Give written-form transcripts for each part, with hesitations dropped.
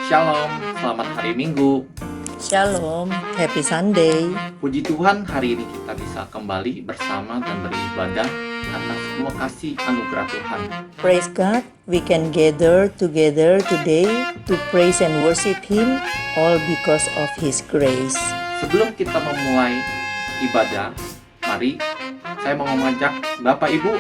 Shalom, selamat hari Minggu. Shalom, Happy Sunday. Puji Tuhan, hari ini kita bisa kembali bersama dan beribadah karena semua kasih anugerah Tuhan. Praise God, we can gather together today to praise and worship Him, all because of His grace. Sebelum kita memulai ibadah, mari saya mau mengajak Bapak Ibu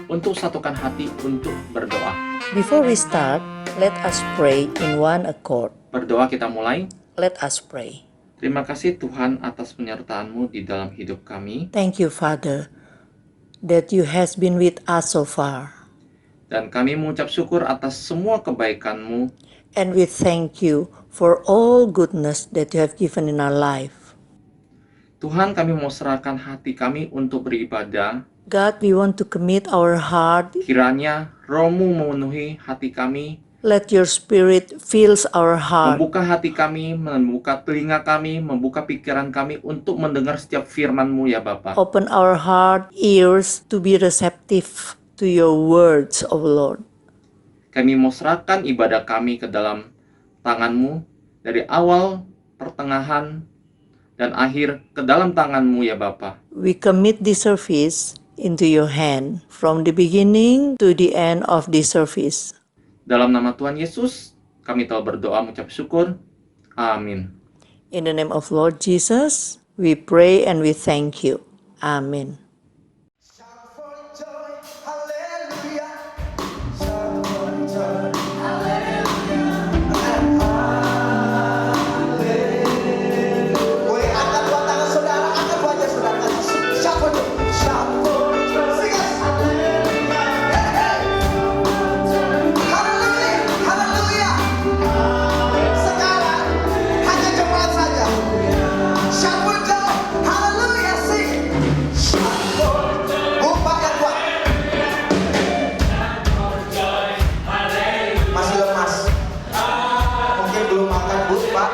untuk satukan hati untuk berdoa. Before we start, let us pray in one accord. Berdoa kita mulai. Let us pray. Terima kasih Tuhan atas penyertaan-Mu di dalam hidup kami. Thank you, Father, that you has been with us so far. Dan kami mengucap syukur atas semua kebaikan-Mu. And we thank you for all goodness that you have given in our life. Tuhan, kami mau serahkan hati kami untuk beribadah. God, we want to commit our heart. Kiranya Roh-Mu memenuhi hati kami. Let your spirit fills our heart. Membuka hati kami, membuka telinga kami, membuka pikiran kami untuk mendengar setiap firman-Mu ya Bapa. Open our heart, ears to be receptive to your words, O Lord. Kami mau serahkan ibadah kami ke dalam tangan-Mu, dari awal, pertengahan, dan akhir ke dalam tangan-Mu ya Bapa. We commit this service into your hand, from the beginning to the end of this service. Dalam nama Tuhan Yesus, kami telah berdoa mengucap syukur. Amin. In the name of Lord Jesus, we pray and we thank you. Amen. Shout for joy, hallelujah. Shout for joy, hallelujah. Boleh angkat dua tangan saudara, angkat wajah saudara. Shout for joy, shout for joy. Sing it. Hallelujah, hallelujah. Sekarang hanya jemaat saja. Shout for joy, hallelujah. Sing. Shout for joy. Bukan yang kuat. Masih lemas. Mungkin belum makan, Bu, Pak.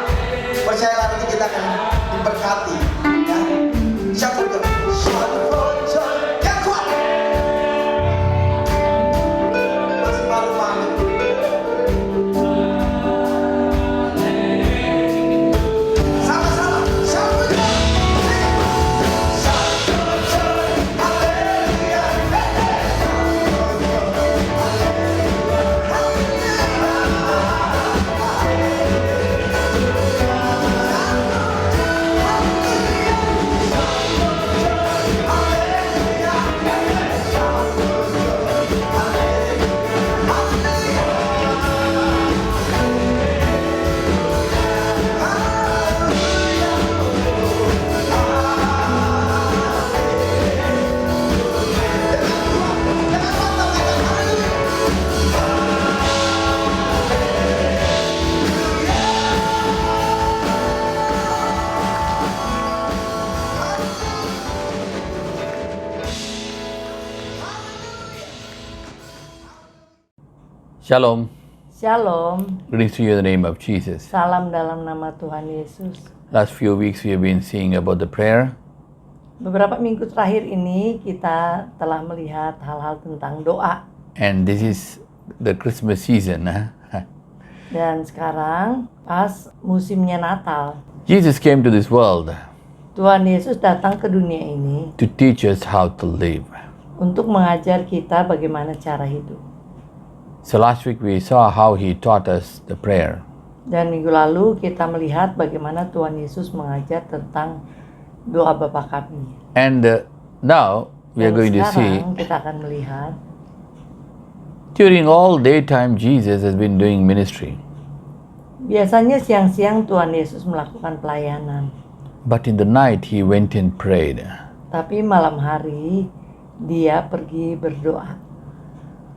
Percayalah nanti kita akan diberkati. Ya. Shout for joy. Shout for joy. Yang kuat. Masih malu-malu. Sama-sama. Shout for joy. Shout for joy. Hallelujah. Shalom. Shalom, Greetings to you in the name of Jesus. salam dalam nama Tuhan Yesus. Last few weeks we have been seeing about the prayer, Beberapa minggu terakhir ini kita telah melihat hal-hal tentang doa. and this is the Christmas season. Dan sekarang pas musimnya Natal, Jesus came to this world Tuhan Yesus datang ke dunia ini to teach us how to live. untuk mengajar kita bagaimana cara hidup. So last week we saw how he taught us the prayer. Dan minggu lalu kita melihat bagaimana Tuhan Yesus mengajar tentang doa Bapa kami. And now we are Dan going to see, sekarang kita akan melihat during all daytime Jesus has been doing ministry. biasanya siang-siang Tuhan Yesus melakukan pelayanan. But in the night he went and prayed. Tapi malam hari dia pergi berdoa.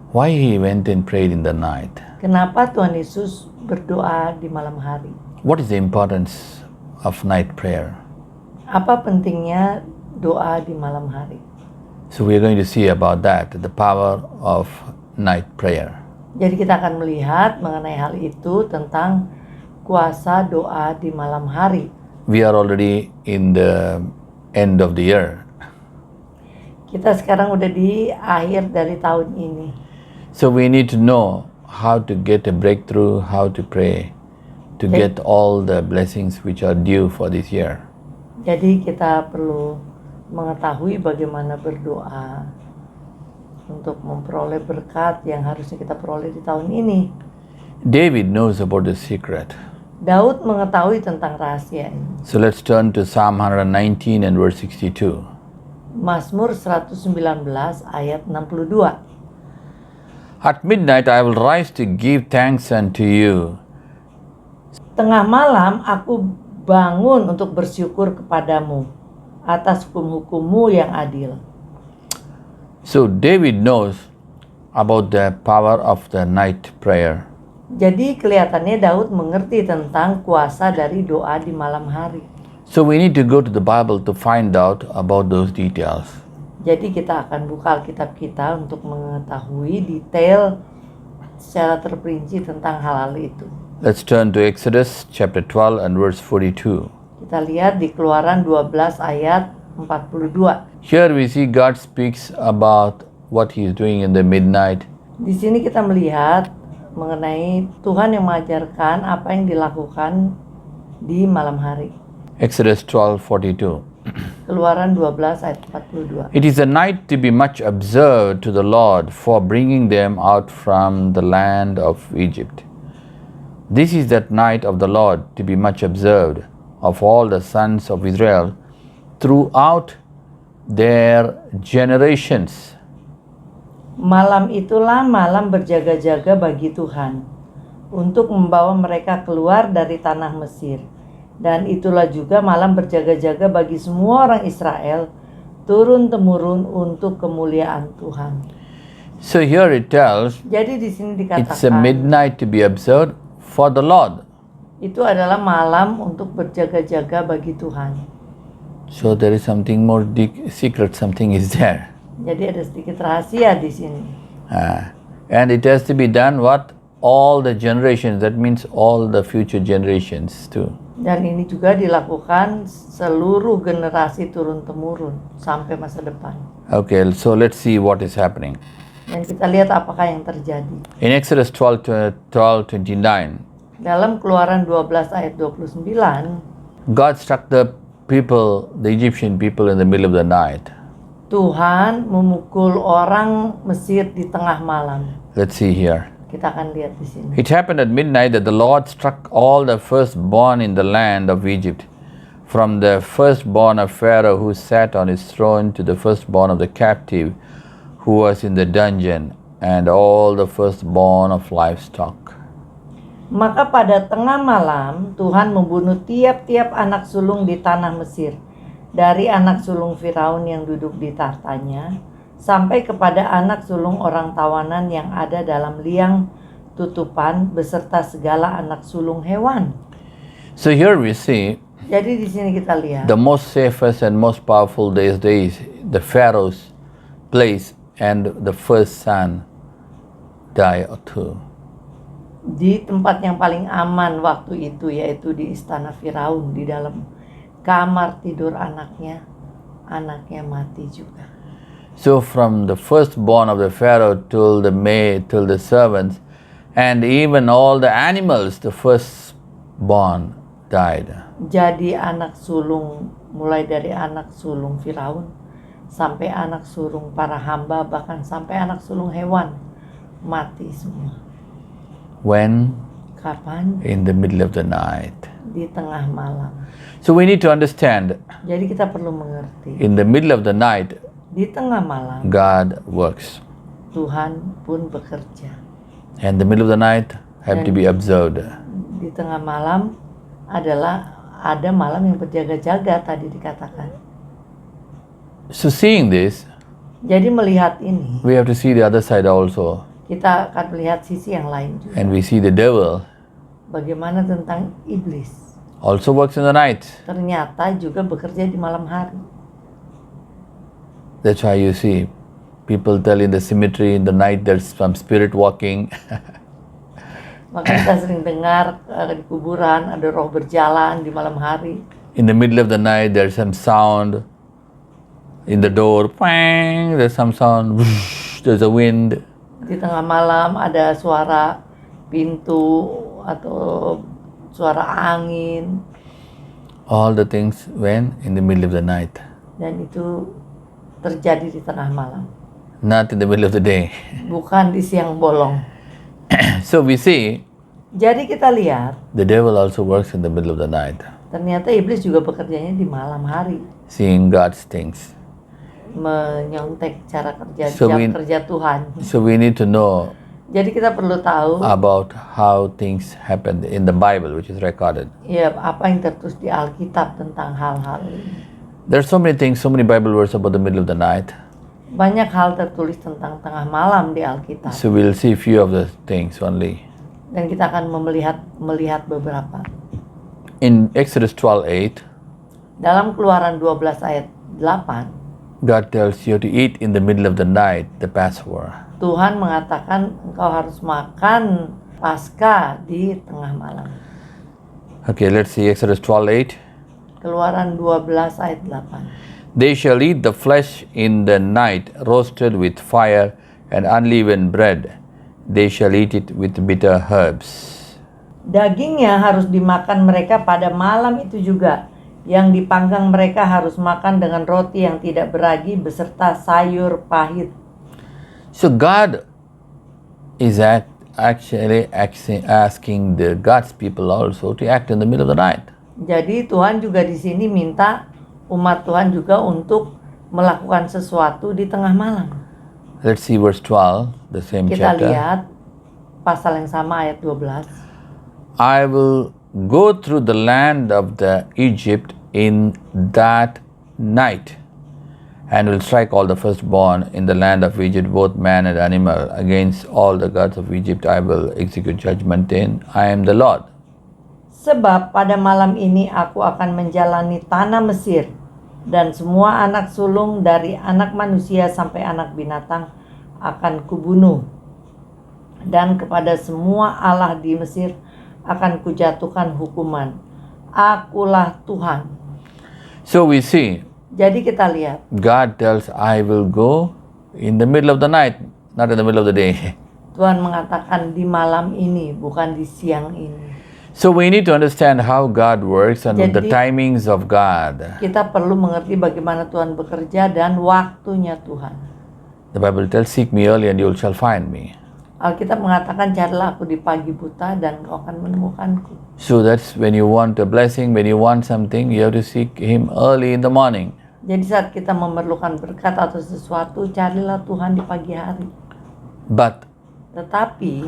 Why he went and prayed in the night? Kenapa Tuhan Yesus berdoa di malam hari? What is the importance of night prayer? Apa pentingnya doa di malam hari? So we are going to see about that, the power of night prayer. Jadi kita akan melihat mengenai hal itu tentang kuasa doa di malam hari. We are already in the end of the year. Kita sekarang udah di akhir dari tahun ini. So we need to know how to get a breakthrough, how to pray to get all the blessings which are due for this year. Jadi kita perlu mengetahui bagaimana berdoa untuk memperoleh berkat yang harusnya kita peroleh di tahun ini. David knows about the secret. Daud mengetahui tentang rahasia ini. So let's turn to Psalm 119 and verse 62. Mazmur 119 ayat 62. At midnight I will rise to give thanks unto you. Tengah malam aku bangun untuk bersyukur kepadamu atas hukum-hukum-Mu yang adil. So David knows about the power of the night prayer. Jadi kelihatannya Daud mengerti tentang kuasa dari doa di malam hari. So we need to go to the Bible to find out about those details. Jadi kita akan buka Alkitab kita untuk mengetahui detail secara terperinci tentang hal-hal itu. Let's turn to Exodus chapter 12 and verse 42. Kita lihat di Keluaran 12 ayat 42. Here we see God speaks about what he is doing in the midnight. Di sini kita melihat mengenai Tuhan yang mengajarkan apa yang dilakukan di malam hari. Exodus 12:42. Keluaran 12 ayat 42. It is a night to be much observed to the Lord for bringing them out from the land of Egypt. This is that night of the Lord to be much observed of all the sons of Israel throughout their generations. Malam itulah malam berjaga-jaga bagi Tuhan untuk membawa mereka keluar dari tanah Mesir. Dan itulah juga malam berjaga-jaga bagi semua orang Israel turun-temurun untuk kemuliaan Tuhan. So here it tells Jadi di sini it's a dikatakan midnight to be observed for the Lord. itu adalah malam untuk berjaga-jaga bagi Tuhan. So there is something more secret, something is there. Jadi ada sedikit rahasia di sini. And it has to be done what? All the generations, that means all the future generations too. Dan ini juga dilakukan seluruh generasi turun-temurun sampai masa depan. Okay, so let's see what is happening. Dan kita lihat apakah yang terjadi. In Exodus 12:29, Dalam Keluaran 12 ayat 29, God struck the people, the Egyptian people in the middle of the night. Tuhan memukul orang Mesir di tengah malam. Let's see here. Kita akan lihat di sini. It happened at midnight that the Lord struck all the firstborn in the land of Egypt, from the firstborn of Pharaoh who sat on his throne to the firstborn of the captive who was in the dungeon, and all the firstborn of livestock. Maka pada tengah malam Tuhan membunuh tiap-tiap anak sulung di tanah Mesir, dari anak sulung Firaun yang duduk di tahtanya, sampai kepada anak sulung orang tawanan yang ada dalam liang tutupan beserta segala anak sulung hewan. So here we see Jadi di sini kita lihat the most safest and most powerful these days, the Pharaoh's place, and the first son die too. di tempat yang paling aman waktu itu, yaitu di istana Firaun, di dalam kamar tidur anaknya mati juga. So from the firstborn of the Pharaoh till the maid, till the servants, and even all the animals, the firstborn died. Jadi anak sulung, mulai dari anak sulung Firaun sampai anak sulung para hamba, bahkan sampai anak sulung hewan mati semua. When? Kapan? In the middle of the night. Di tengah malam. So we need to understand, Jadi kita perlu mengerti, in the middle of the night, di tengah malam God works. Tuhan pun bekerja. And the middle of the night have to be observed. Di tengah malam ada malam yang berjaga-jaga tadi dikatakan. So seeing this, Jadi melihat ini, we have to see the other side also. kita akan melihat sisi yang lain juga. And we see the devil Bagaimana tentang iblis? also works in the night. Ternyata juga bekerja di malam hari. That's why you see people tell in the cemetery in the night there's some spirit walking. Maka kita sering dengar di kuburan ada roh berjalan di malam hari. In the middle of the night there's some sound in the door. Bang, there's some sound. Whoosh, there's a wind. Di tengah malam ada suara pintu atau suara angin, all the things when in the middle of the night, dan itu terjadi di tengah malam, not in the middle of the day. bukan di siang bolong. So we see Jadi kita lihat, the devil also works in the middle of the night, ternyata iblis juga bekerjanya di malam hari, seeing God's things. menyontek cara kerja So jam kerja Tuhan. So we need to know Jadi kita perlu tahu about how things happen in the Bible, which is recorded. ya apa yang tertulis di Alkitab tentang hal-hal ini. There are so many things, so many Bible verses about the middle of the night. Banyak hal tertulis tentang tengah malam di Alkitab, So we'll see few of the things only. dan kita akan melihat beberapa. In Exodus 12:8, Dalam Keluaran 12 ayat 8, God tells you to eat in the middle of the night the Passover. Tuhan mengatakan engkau harus makan Paskah di tengah malam. Okay, let's see Exodus 12:8. Keluaran 12 ayat 8. They shall eat the flesh in the night, roasted with fire and unleavened bread. They shall eat it with bitter herbs. Dagingnya harus dimakan mereka pada malam itu juga. Yang dipanggang mereka harus makan dengan roti yang tidak beragi beserta sayur pahit. So God is actually asking the God's people also to act in the middle of the night. Jadi Tuhan juga di sini minta umat Tuhan juga untuk melakukan sesuatu di tengah malam. Let's see verse 12, the same Kita chapter. lihat pasal yang sama ayat 12. I will go through the land of the Egypt in that night, and will strike all the firstborn in the land of Egypt, both man and animal. Against all the gods of Egypt I will execute judgment in. I am the Lord. Sebab pada malam ini aku akan menjalani tanah Mesir, dan semua anak sulung dari anak manusia sampai anak binatang akan kubunuh. Dan kepada semua Allah di Mesir akan kujatuhkan hukuman. Akulah Tuhan. So we see, Jadi kita lihat, God tells, I will go in the middle of the night, not in the middle of the day. Tuhan mengatakan di malam ini, bukan di siang ini. So we need to understand how God works and the Jadi- timings of God. Kita perlu mengerti bagaimana Tuhan bekerja dan waktunya Tuhan. The Bible tells, seek me early and you shall find me. Alkitab mengatakan, carilah aku di pagi buta dan kau akan menemukanku. So that's when you want a blessing, when you want something, you have to seek Him early in the morning. Jadi saat kita memerlukan berkat atau sesuatu, carilah Tuhan di pagi hari. But Tetapi,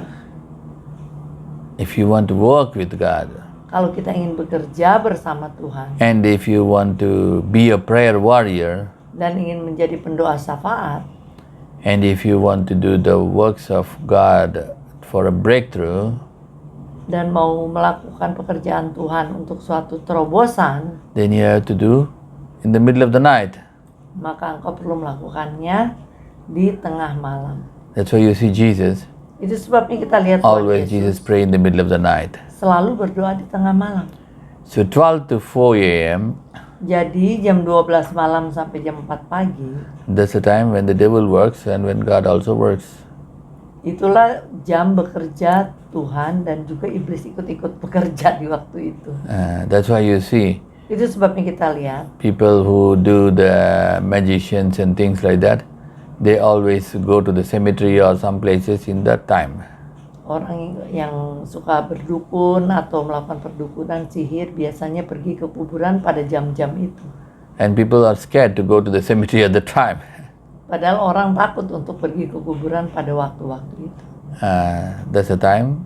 if you want to work with God, kalau kita ingin bekerja bersama Tuhan and if you want to be a prayer warrior, dan ingin menjadi pendoa syafaat, and if you want to do the works of God for a breakthrough, dan mau melakukan pekerjaan Tuhan untuk suatu terobosan, then you have to do in the middle of the night. maka engkau perlu melakukannya di tengah malam. That's why you see Jesus, Itu sebabnya kita lihat Tuhan always Jesus pray in the middle of the night. selalu berdoa di tengah malam. So 12 to 4 a.m., Jadi jam 12 malam sampai jam 4 pagi, that's the time when the devil works and when God also works. itulah jam bekerja Tuhan dan juga iblis ikut-ikut bekerja di waktu itu. That's why you see Itu sebabnya kita lihat people who do the magicians and things like that, they always go to the cemetery or some places in that time. orang yang suka berdukun atau melakukan perdukunan sihir biasanya pergi ke kuburan pada jam-jam itu. And people are scared to go to the cemetery at the time. Padahal orang takut untuk pergi ke kuburan pada waktu-waktu itu. That's the time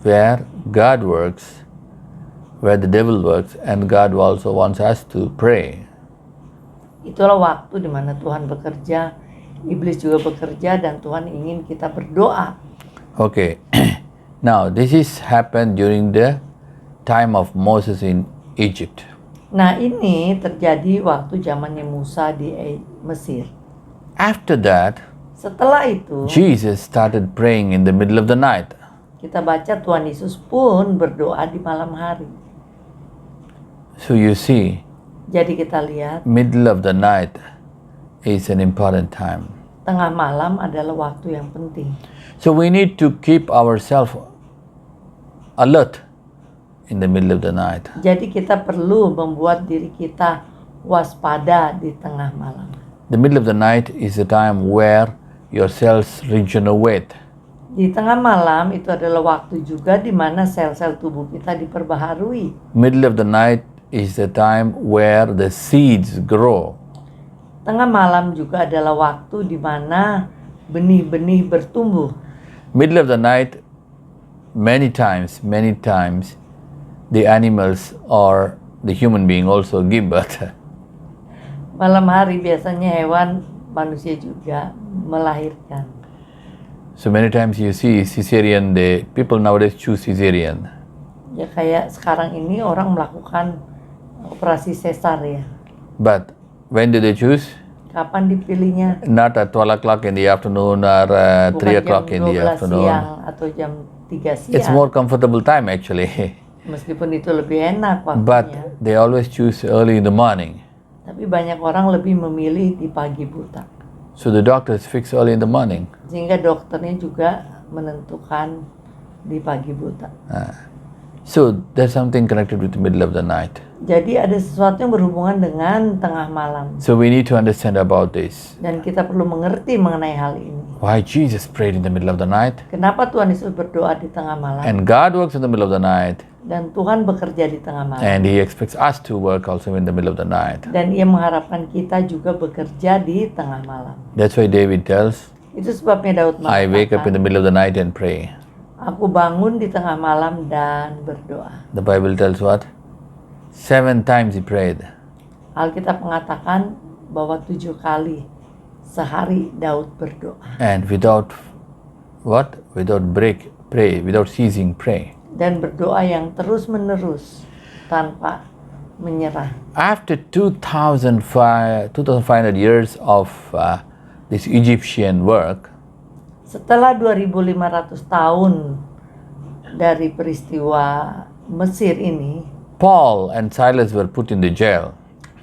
where God works, where the devil works, and God also wants us to pray. Itulah waktu di mana Tuhan bekerja, iblis juga bekerja, dan Tuhan ingin kita berdoa. Okay, now this is happened during the time of Moses in Egypt. Nah, ini terjadi waktu zamannya Musa di Mesir. After that, Setelah itu, Jesus started praying in the middle of the night. kita baca Tuhan Yesus pun berdoa di malam hari. So you see, Jadi kita lihat, middle of the night is an important time. tengah malam adalah waktu yang penting. So we need to keep ourselves alert in the middle of the night. Jadi kita perlu membuat diri kita waspada di tengah malam. The middle of the night is the time where your cells regenerate. Di tengah malam itu adalah waktu juga di mana sel-sel tubuh kita diperbaharui. Middle of the night is the time where the seeds grow. Tengah malam juga adalah waktu di mana benih-benih bertumbuh. Middle of the night, many times, the animals or the human being also give birth. Malam hari biasanya hewan, manusia juga melahirkan. So many times you see cesarean, people nowadays choose cesarean. Ya kayak sekarang ini orang melakukan operasi sesar ya. But when do they choose? Kapan dipilihnya? Not at 12 o'clock in the afternoon or 3 o'clock in the jam 12 afternoon. siang atau jam 3 siang. It's more comfortable time actually. Meskipun itu lebih enak waktunya. But they always choose early in the morning. Tapi banyak orang lebih memilih di pagi buta. So the doctors fix early in the morning. Sehingga dokternya juga menentukan di pagi buta. So there's something connected with the middle of the night. Jadi ada sesuatu yang berhubungan dengan tengah malam. So we need to understand about this. Dan kita perlu mengerti mengenai hal ini. Why Jesus prayed in the middle of the night. Kenapa Tuhan Yesus berdoa di tengah malam? And God works in the middle of the night. Dan Tuhan bekerja di tengah malam. And He expects us to work also in the middle of the night. Dan Ia mengharapkan kita juga bekerja di tengah malam. That's why David tells, Itu sebabnya Daud I wake up in the mengatakan, middle of the night and pray. aku bangun di tengah malam dan berdoa. The Bible tells what? 7 times he prayed. Alkitab mengatakan bahwa 7 kali sehari Daud berdoa. And without what? Without break, pray. Without ceasing, pray. Dan berdoa yang terus-menerus tanpa menyerah. After 2,500 years of this Egyptian work, Setelah 2.500 tahun dari peristiwa Mesir ini, Paul and Silas were put in the jail.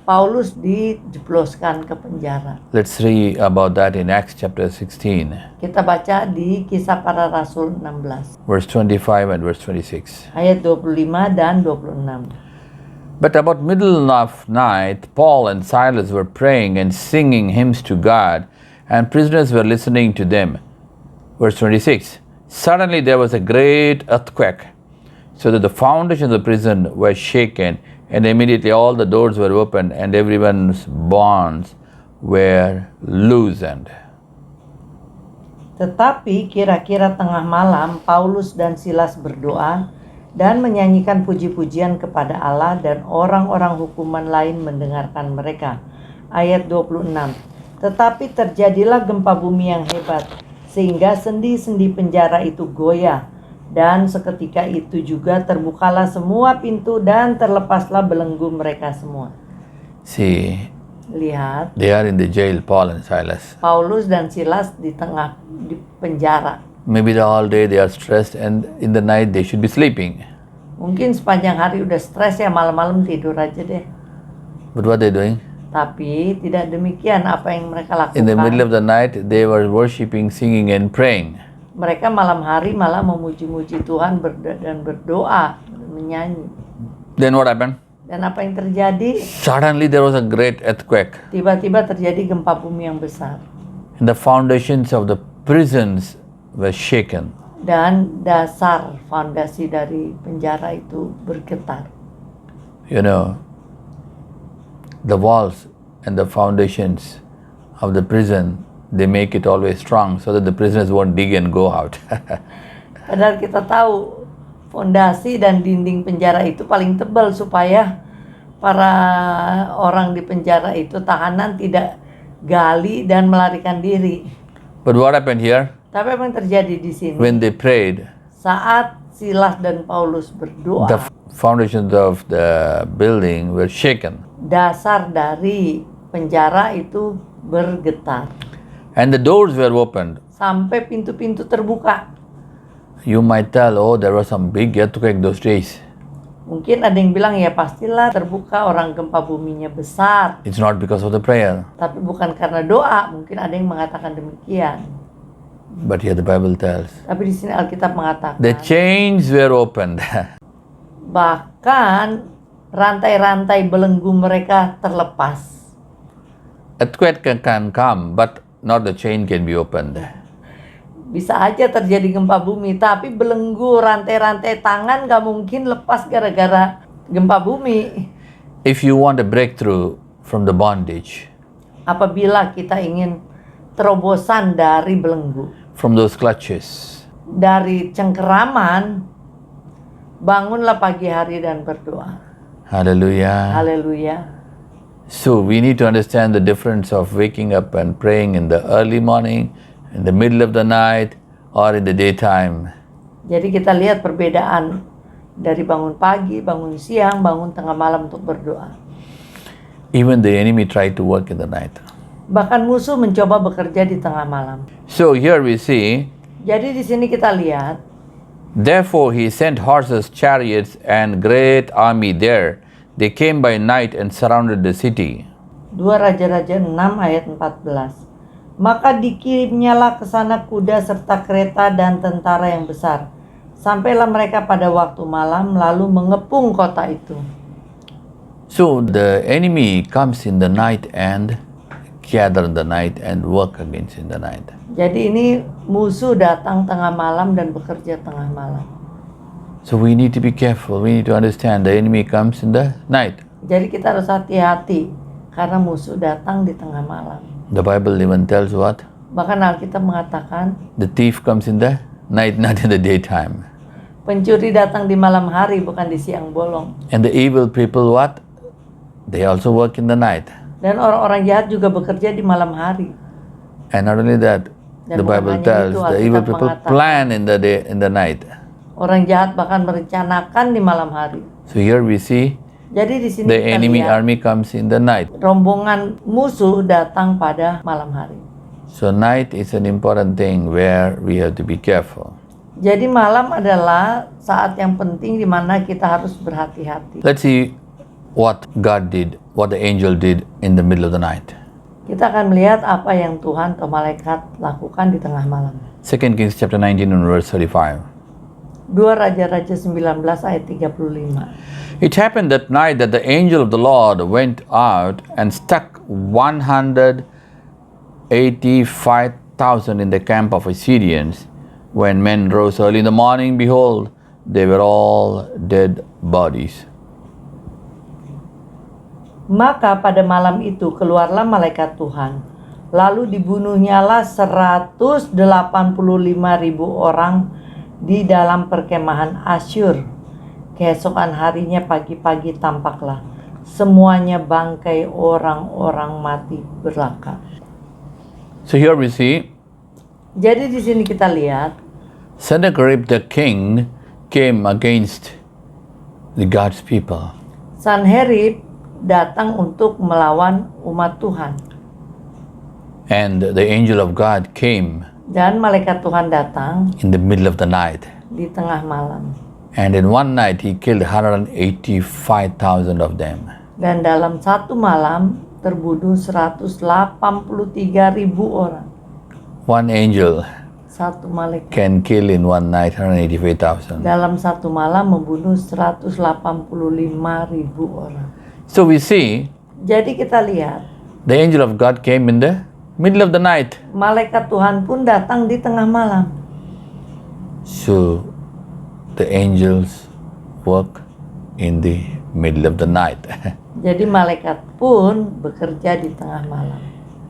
Paulus dijebloskan ke penjara. Let's read about that in Acts chapter 16, Kita baca di Kisah Para Rasul 16, verse 25 and verse 26. ayat 25 dan 26. But about middle of night, Paul and Silas were praying and singing hymns to God, and prisoners were listening to them. Verse 26. Suddenly there was a great earthquake, so that the foundation of the prison was shaken, and immediately all the doors were opened, and everyone's bonds were loosened. Tetapi kira-kira tengah malam, Paulus dan Silas berdoa dan menyanyikan puji-pujian kepada Allah, dan orang-orang hukuman lain mendengarkan mereka. Ayat 26. Tetapi terjadilah gempa bumi yang hebat, sehingga sendi-sendi penjara itu goyah, dan seketika itu juga terbukalah semua pintu dan terlepaslah belenggu mereka semua. See, Lihat, they are in the jail, Paul and Silas. Paulus dan Silas di penjara. Maybe the whole day they are stressed, and in the night they should be sleeping. Mungkin sepanjang hari udah stres ya, malam-malam tidur aja deh. But what they doing? Tapi tidak demikian apa yang mereka lakukan. In the middle of the night, they were worshiping, singing, and praying. Mereka malam hari malah memuji-muji Tuhan dan berdoa, menyanyi. Then what happened? Dan apa yang terjadi? Suddenly there was a great earthquake, Tiba-tiba terjadi gempa bumi yang besar. and the foundations of the prisons were shaken. Dan dasar fondasi dari penjara itu bergetar. You know, the walls and the foundations of the prison, they make it always strong so that the prisoners won't dig and go out. Padahal kita tahu fondasi dan dinding penjara itu paling tebal supaya para orang di penjara itu, tahanan, tidak gali dan melarikan diri. But what happened here? Tapi apa yang terjadi di sini? When they prayed, Saat Silas dan Paulus berdoa, the foundations of the building were shaken. dasar dari penjara itu bergetar. And the doors were opened. Sampai pintu-pintu terbuka. You might tell, oh, there was some big earthquake those days. Mungkin ada yang bilang ya pastilah terbuka, orang gempa buminya besar. It's not because of the prayer. Tapi bukan karena doa, mungkin ada yang mengatakan demikian. But here the Bible tells, Tapi di sini Alkitab mengatakan the chains were opened. Bahkan rantai-rantai belenggu mereka terlepas. Earthquake can come, but not the chain can be opened. Bisa aja terjadi gempa bumi, tapi belenggu rantai-rantai tangan gak mungkin lepas gara-gara gempa bumi. If you want a breakthrough from the bondage, Apabila kita ingin terobosan dari belenggu, from those clutches, dari cengkeraman, bangunlah pagi hari dan berdoa. hallelujah. Haleluya. So we need to understand the difference of waking up and praying in the early morning, in the middle of the night, or in the daytime. Jadi kita lihat perbedaan dari bangun pagi, bangun siang, bangun tengah malam untuk berdoa. Even the enemy tried to work in the night. Bahkan musuh mencoba bekerja di tengah malam. So here we see, Jadi di sini kita lihat, therefore he sent horses, chariots, and great army there. They came by night and surrounded the city. 2 Raja-Raja 6 ayat 14. Maka dikirimnyalah ke sana kuda serta kereta dan tentara yang besar. Sampailah mereka pada waktu malam lalu mengepung kota itu. So the enemy comes in the night and gather in the night and work against in the night. Jadi ini musuh datang tengah malam dan bekerja tengah malam. So we need to be careful. We need to understand the enemy comes in the night. Jadi kita harus hati-hati karena musuh datang di tengah malam. The Bible even tells what? Bahkan Alkitab mengatakan The thief comes in the night, not in the daytime. pencuri datang di malam hari bukan di siang bolong. And the evil people what? They also work in the night. Dan orang-orang jahat juga bekerja di malam hari. And not only that, Dan the Bible bukan hanya tells itu, the evil Alkitab people mengatakan, plan in the day, in the night. Orang jahat bahkan merencanakan di malam hari. So here we see Jadi di sini the kita enemy lihat army comes in the night. rombongan musuh datang pada malam hari. So night is an important thing where we have to be careful. Jadi malam adalah saat yang penting di mana kita harus berhati-hati. Let's see what God did, what the angel did in the middle of the night. Kita akan melihat apa yang Tuhan atau malaikat lakukan di tengah malam. 2 Kings chapter 19 and verse 35. 2 Raja-Raja 19 ayat 35. It happened that night that the angel of the Lord went out and struck 185,000 in the camp of Assyrians. When men rose early in the morning, behold, they were all dead bodies. Maka pada malam itu keluarlah malaikat Tuhan. Lalu dibunuhnyalah 185.000 orang di dalam perkemahan Asyur. Keesokan harinya pagi-pagi tampaklah semuanya bangkai orang-orang mati belaka. So here we see Jadi di sini kita lihat Sennacherib the king came against the God's people. Sanherib datang untuk melawan umat Tuhan. And the angel of God came Dan malaikat Tuhan datang in the middle of the night. di tengah malam. And in one night he killed 185,000 of them. Dan dalam satu malam terbunuh 183.000 orang. One angel Satu malaikat can kill in one night 185,000. dalam satu malam membunuh 185.000 orang. So we see Jadi kita lihat the angel of God came in the middle of the night. malaikat Tuhan pun datang di tengah malam. So the angels work in the middle of the night. Jadi malaikat pun bekerja di tengah malam.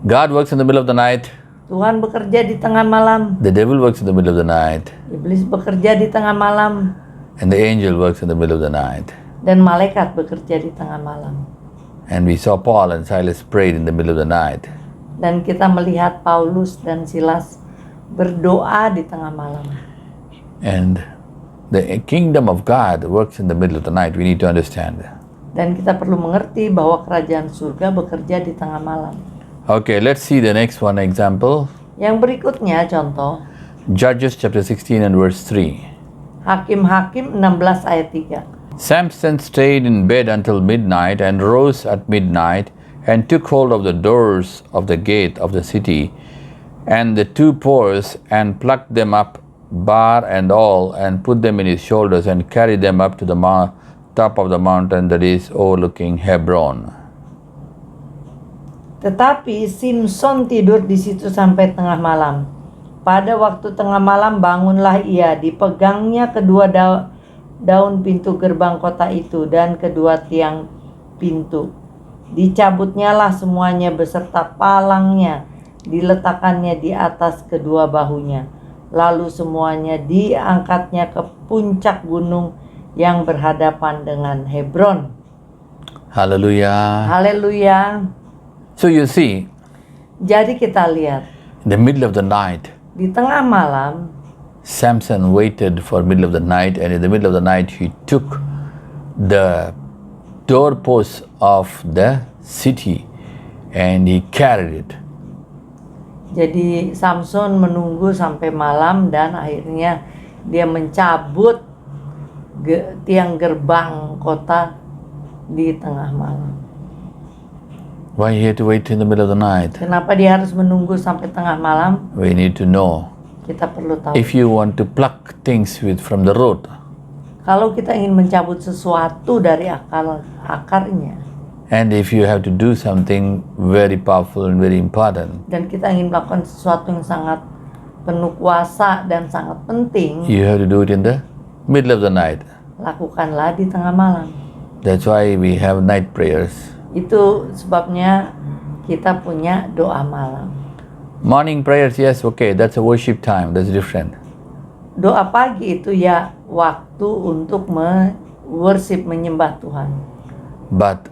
God works in the middle of the night. Tuhan bekerja di tengah malam. The devil works in the middle of the night. Iblis bekerja di tengah malam. And the angel works in the middle of the night. Dan malaikat bekerja di tengah malam. And we saw Paul and Silas prayed in the middle of the night. Dan kita melihat Paulus dan Silas berdoa di tengah malam. And the kingdom of God works in the middle of the night. We need to understand. Dan kita perlu mengerti bahwa kerajaan surga bekerja di tengah malam. Okay, let's see the next one example. Yang berikutnya contoh Judges chapter 16 and verse 3. Hakim-Hakim 16 ayat 3. Samson stayed in bed until midnight and rose at midnight and took hold of the doors of the gate of the city and the two posts and plucked them up, bar and all, and put them in his shoulders and carried them up to the top of the mountain that is overlooking Hebron. Tetapi Simson tidur di situ sampai tengah malam. Pada waktu tengah malam bangunlah ia, dipegangnya kedua daun pintu gerbang kota itu dan kedua tiang pintu. Dicabutnyalah semuanya beserta palangnya, diletakkannya di atas kedua bahunya. Lalu semuanya diangkatnya ke puncak gunung yang berhadapan dengan Hebron. Hallelujah. Haleluya. So you see, Jadi kita lihat, in the middle of the night, di tengah malam Samson waited for middle of the night, and in the middle of the night he took the doorpost of the city and he carried it. Jadi Samson menunggu sampai malam dan akhirnya dia mencabut tiang gerbang kota di tengah malam. Why he had to wait in the middle of the night? Kenapa dia harus menunggu sampai tengah malam? We need to know. Kita perlu tahu. If you want to pluck things from the root, Kalau kita ingin mencabut sesuatu dari akarnya, and if you have to do something very powerful and very important, dan kita ingin melakukan sesuatu yang sangat penuh kuasa dan sangat penting, you have to do it in the middle of the night. lakukanlah di tengah malam. That's why we have night prayers. Itu sebabnya kita punya doa malam. Morning prayers, yes, okay, that's a worship time, that's different. Doa pagi itu ya waktu untuk worship, menyembah Tuhan. But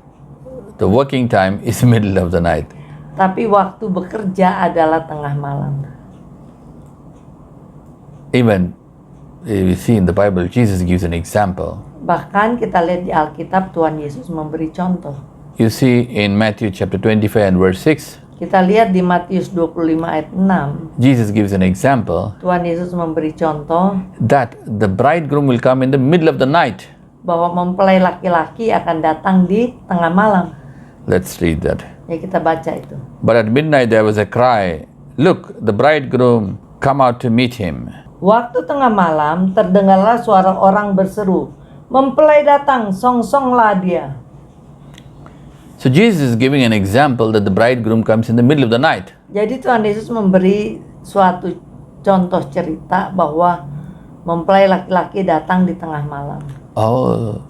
the working time is middle of the night. Tapi waktu bekerja adalah tengah malam. Even we see in the Bible, Jesus gives an example. Bahkan kita lihat di Alkitab Tuhan Yesus memberi contoh. You see in Matthew chapter 25 and verse 6, Kita lihat di Matius 25 ayat 6. Jesus gives an example Tuhan Yesus memberi contoh that the bridegroom will come in the middle of the night. bahwa mempelai laki-laki akan datang di tengah malam. Let's read that. Ya kita baca itu. But at midnight there was a cry, "Look, the bridegroom, come out to meet him." Waktu tengah malam terdengarlah suara orang berseru, "Mempelai datang, song-songlah dia." So Jesus is giving an example that the bridegroom comes in the middle of the night. Jadi Tuhan Yesus memberi suatu contoh cerita bahwa mempelai laki-laki datang di tengah malam. Oh,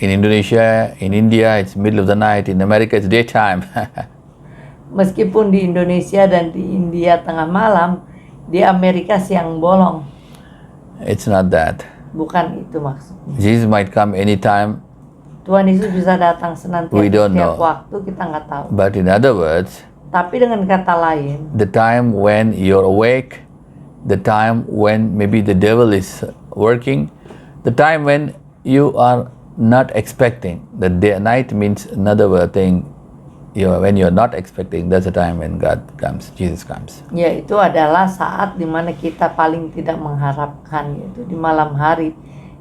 in Indonesia, in India, it's middle of the night. In America, it's daytime. Meskipun di Indonesia dan di India tengah malam, di Amerika siang bolong. It's not that. Bukan itu maksudnya. Jesus might come anytime, Tuhan Yesus bisa datang senantiasa We don't setiap know. waktu, kita nggak tahu. but in other words, Tapi dengan kata lain, the time when you're awake, the time when maybe the devil is working, the time when you are not expecting. The night means another thing. When you're not expecting, that's the time when God comes, Jesus comes. yaitu adalah saat dimana kita paling tidak mengharapkan, yaitu di malam hari.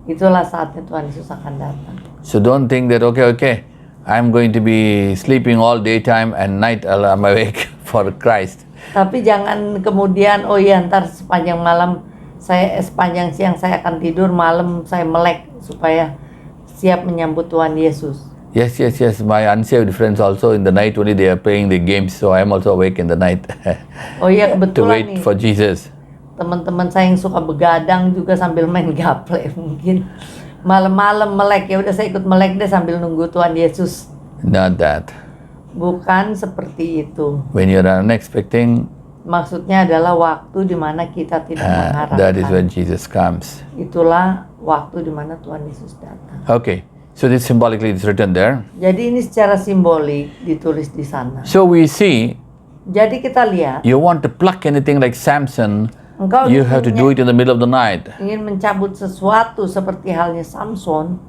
Itulah saatnya Tuhan Yesus akan datang. So don't think that, okay, I'm going to be sleeping all daytime and night I'm awake for Christ. Tapi jangan kemudian, oh iya ntar sepanjang siang saya akan tidur, malam saya melek supaya siap menyambut Tuhan Yesus. Yes. My unsaved friends also in the night only they are playing the games, so I'm also awake in the night Oh iya to kebetulan wait nih, for Jesus. teman-teman saya yang suka begadang juga sambil main gaple mungkin. Malam-malam melek, ya udah saya ikut melek deh sambil nunggu Tuhan Yesus. Not that. Bukan seperti itu. When you're unexpecting, Maksudnya adalah waktu di mana kita tidak mengharapkan. that is when Jesus comes. Itulah waktu di mana Tuhan Yesus datang. Okay, so this symbolically is written there. Jadi ini secara simbolik ditulis di sana. So we see, Jadi kita lihat, you want to pluck anything like Samson, engkau you have to do it in the middle of the night. ingin mencabut sesuatu seperti halnya Samson,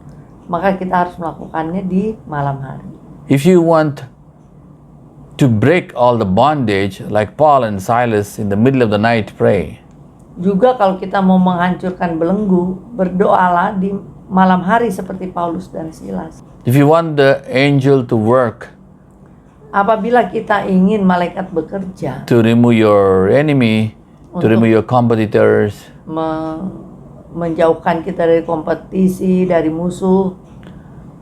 maka kita harus melakukannya di malam hari. If you want to break all the bondage like Paul and Silas in the middle of the night, pray. Juga kalau kita mau menghancurkan belenggu, berdoalah di malam hari seperti Paulus dan Silas. If you want the angel to work Apabila kita ingin malaikat bekerja, to remove your enemy, to remove your competitors, menjauhkan kita dari kompetisi, dari musuh,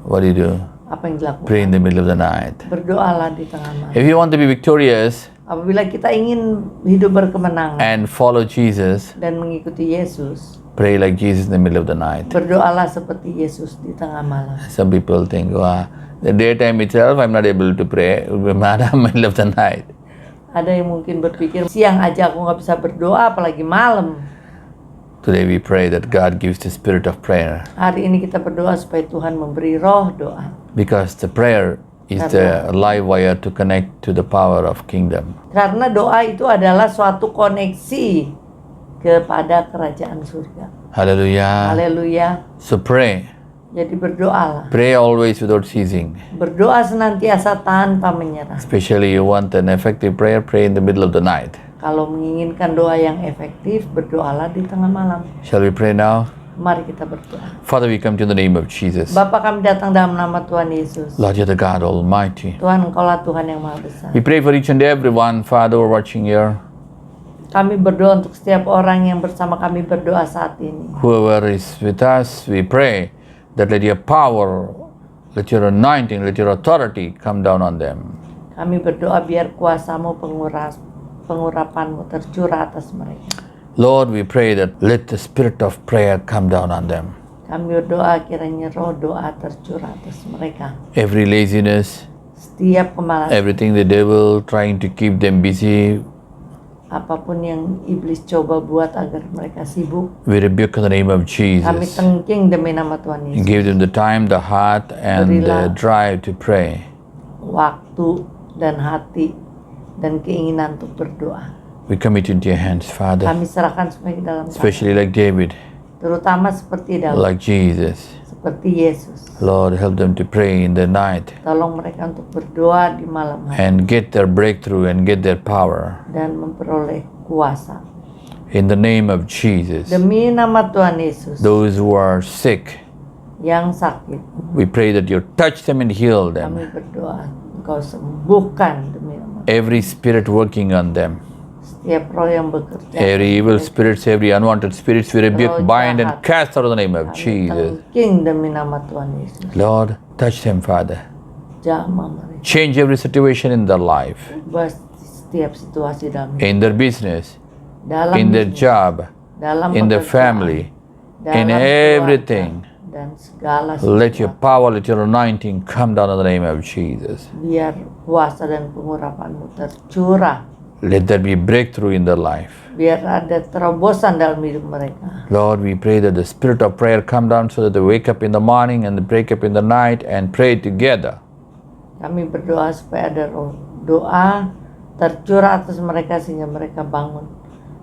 what do you do? Apa yang Pray in dilakukan? the middle of the night. Berdoalah di tengah malam. If you want to be victorious Apabila kita ingin hidup berkemenangan and follow Jesus, dan mengikuti Yesus, pray like Jesus in the middle of the night. berdoalah seperti Yesus di tengah malam. Some people think, the daytime itself I'm not able to pray, it will be middle of the night. Ada yang mungkin berpikir, siang aja aku nggak bisa berdoa, apalagi malam. Today we pray that God gives the spirit of prayer, Hari ini kita berdoa supaya Tuhan memberi roh doa. because the prayer is the live wire to connect to the power of kingdom. Karena doa itu adalah suatu koneksi kepada kerajaan surga. Hallelujah. Haleluya. So pray. Jadi berdoalah. Pray always without ceasing. Berdoa senantiasa tanpa menyerah. Especially you want an effective prayer, pray in the middle of the night. Kalau menginginkan doa yang efektif, berdoalah di tengah malam. Shall we pray now? Mari kita berdoa. Father, we come to the name of Jesus. Bapa, kami datang dalam nama Tuhan Yesus. Lord, you're the God Almighty. Tuhan, Engkaulah Tuhan yang Maha Besar. We pray for each and every one, Father, who are watching here. Kami berdoa untuk setiap orang yang bersama kami berdoa saat ini. Whoever is with us, we pray that let your power, let your anointing, let your authority come down on them. Kami berdoa biar kuasamu pengurapanmu tercurah atas mereka. Lord, we pray that let the spirit of prayer come down on them. Kami berdoa kiranya roh doa tercurah atas mereka. Every laziness, Setiap kemalasan, everything the devil trying to keep them busy, apapun yang iblis coba buat agar mereka sibuk, we rebuke in the name of kami Jesus. tengking demi nama Tuhan And Yesus. give them the time, the heart, and the drive to pray. Waktu dan hati dan keinginan untuk berdoa. We commit into your hands, Father, Kami serahkan semua ke dalam tangan, especially like David, terutama seperti Daud, like Jesus. seperti Yesus. Lord, help them to pray in the night Tolong mereka untuk berdoa di malam hari and get their breakthrough and get their power. dan memperoleh kuasa. In the name of Jesus, Demi nama Tuhan Yesus, those who are sick, yang sakit, we pray that you touch them and heal them. kami berdoa Engkau sembuhkan demi nama. Every spirit working on them, Setiap roh yang bekerja, every evil spirits, every unwanted spirits, we rebuke, bind, and cast out in the name of Jesus. tengking demi nama Tuhan Yesus. Lord, touch them, Father. Jamah mereka, Change every situation in their life, ubah setiap situasi dalam hidup, in their business, dalam in their bisnis, job, dalam in their pekerjaan, family, dalam in keluarga, everything. dan segala Let your sesuatu. power, let your anointing come down in the name of Jesus. Biar kuasa dan pengurapanmu tercurah. Let there be breakthrough in their life. Biar ada terobosan dalam hidup mereka. Lord, we pray that the spirit of prayer come down so that they wake up in the morning and they break up in the night and pray together. Kami berdoa supaya ada roh doa tercurah atas mereka sehingga mereka bangun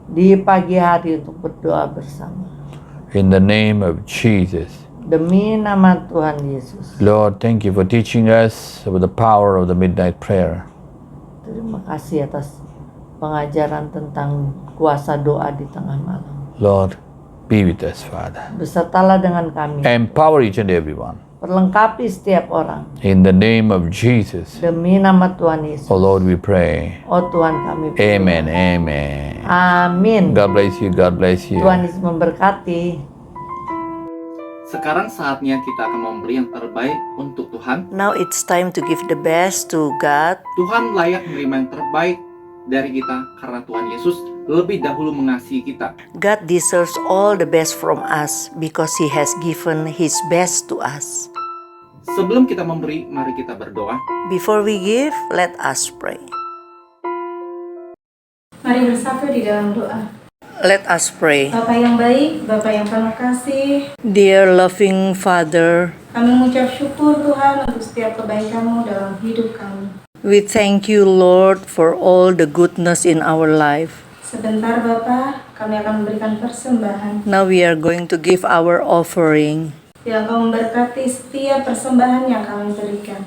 di pagi hari untuk berdoa bersama. In the name of Jesus. Demi nama Tuhan Yesus. Lord, thank you for teaching us about the power of the midnight prayer. Terima kasih atas pengajaran tentang kuasa doa di tengah malam. Lord, be with us, Father. Besertalah dengan kami. Empower each and every one. Perlengkapi setiap orang. In the name of Jesus. Demi nama Tuhan Yesus. Oh Lord, we pray. Oh Tuhan kami berdoa. Amen, amen. Amin. God bless you, God bless you. Tuhan Yesus memberkati. Sekarang saatnya kita akan memberi yang terbaik untuk Tuhan. Now it's time to give the best to God. Tuhan layak menerima yang terbaik dari kita karena Tuhan Yesus lebih dahulu mengasihi kita. God deserves all the best from us because He has given His best to us. Sebelum kita memberi, mari kita berdoa. Before we give, let us pray. Mari bersatu di dalam doa. Let us pray. Bapa yang baik, Bapa yang penuh kasih, Dear loving Father, kami mengucap syukur Tuhan untuk setiap kebaikan-Mu dalam hidup kami. we thank you, Lord, for all the goodness in our life. Sebentar Bapa, kami akan memberikan persembahan. Now we are going to give our offering. Yang Kau memberkati setiap persembahan yang kami berikan.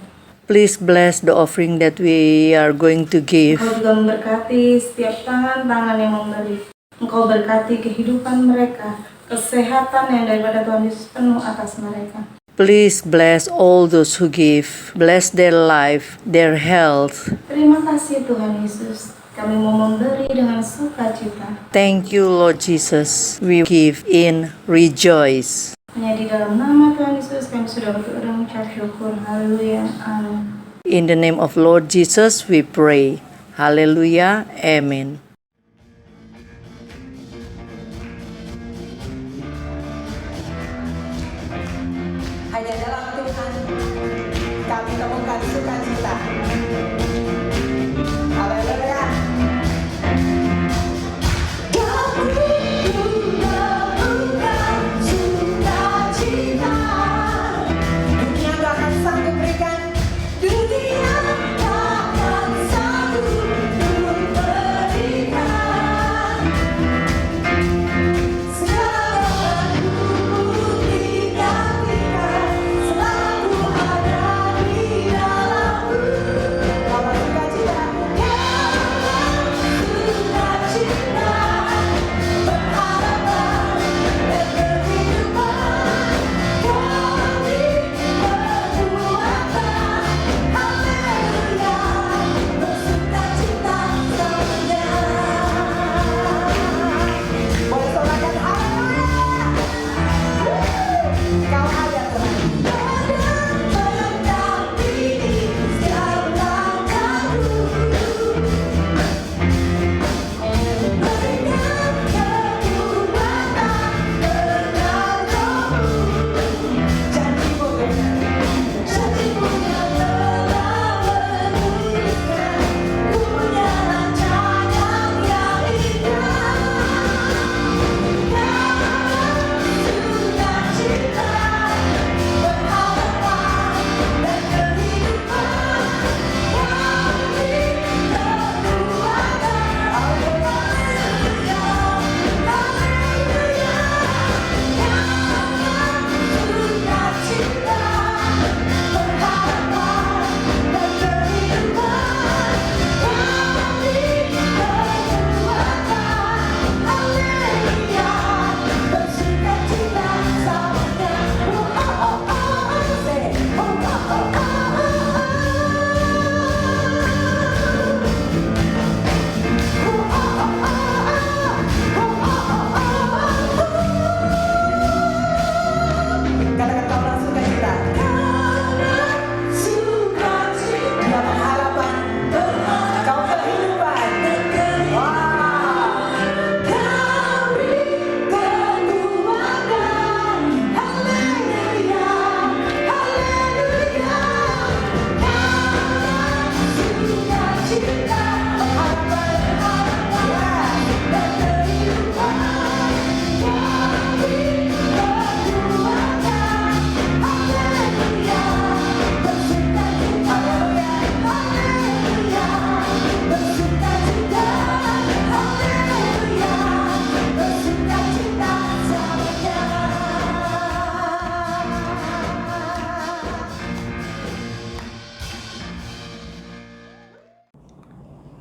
Please bless the offering that we are going to give. Engkau juga memberkati setiap tangan-tangan yang memberi. Engkau berkati kehidupan mereka, kesehatan yang daripada Tuhan Yesus penuh atas mereka. Please bless all those who give. Bless their life, their health. Terima kasih Tuhan Yesus. Kami mau memberi dengan sukacita. Thank you, Lord Jesus. We give in rejoice. Hanya di dalam nama Tuhan Yesus kami sudah berdoa dan mengucap syukur. Haleluya. Amin. In the name of Lord Jesus we pray. Hallelujah. Amen. Hanya dalam Tuhan kami temukan sukacita. Haleluya. Kami menemukan sukacita. Dunia gak akan sanggup berikan. Dunia gak akan sanggup memberikan.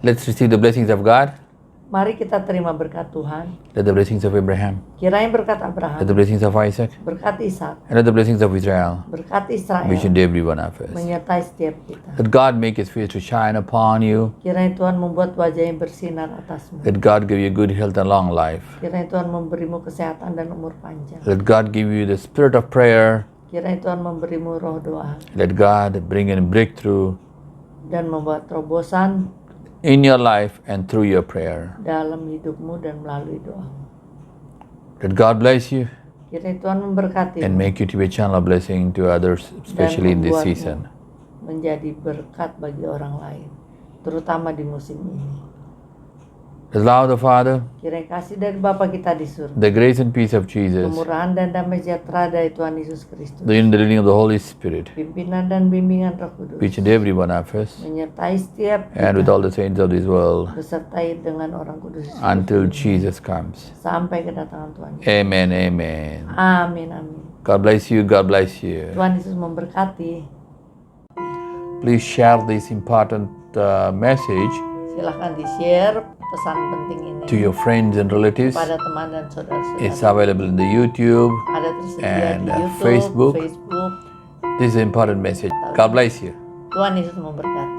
Let's receive the blessings of God. Mari kita terima berkat Tuhan. Let the blessings of Abraham, Kiranya berkat let Abraham, the blessings of Isaac, berkat Ishak, and let the blessings of Israel berkat be Israel each and every one of us. menyertai setiap kita. Let God make His face to shine upon you. Kiranya Tuhan membuat wajahnya bersinar atasmu. Let God give you good health and long life. Kiranya Tuhan memberimu kesehatan dan umur panjang. Let God give you the spirit of prayer. Kiranya Tuhan memberimu roh doa Let God bring in breakthrough dan membuat terobosan in your life and through your prayer. dalam hidupmu dan melalui doamu. Let God bless you Kiranya Tuhan memberkati and make you to be a channel of blessing to others, especially in this season. menjadi berkat bagi orang lain, terutama di musim ini. The love of the Father, Kiranya kasih dari Bapa kita di surga, the grace and peace of Jesus, kemurahan dan damai sejahtera dari Tuhan Yesus Kristus, the leading of the Holy Spirit, pimpinan dan bimbingan Roh Kudus, each and every one of us, menyertai setiap and with kita, all the saints of this world, besertai dengan orang kudus di seluruh until dunia, Jesus comes. sampai kedatangan Tuhan Yesus. Amen, amen. Amin, amin. God bless you, God bless you. Tuhan Yesus memberkati. Please share this important message Silahkan di-share pesan penting ini to your friends and relatives. pada teman dan saudara-saudara. It's available in the YouTube. Ada tersedia and, di YouTube, Facebook. Facebook. This is an important message. God bless you. Tuhan Yesus memberkati.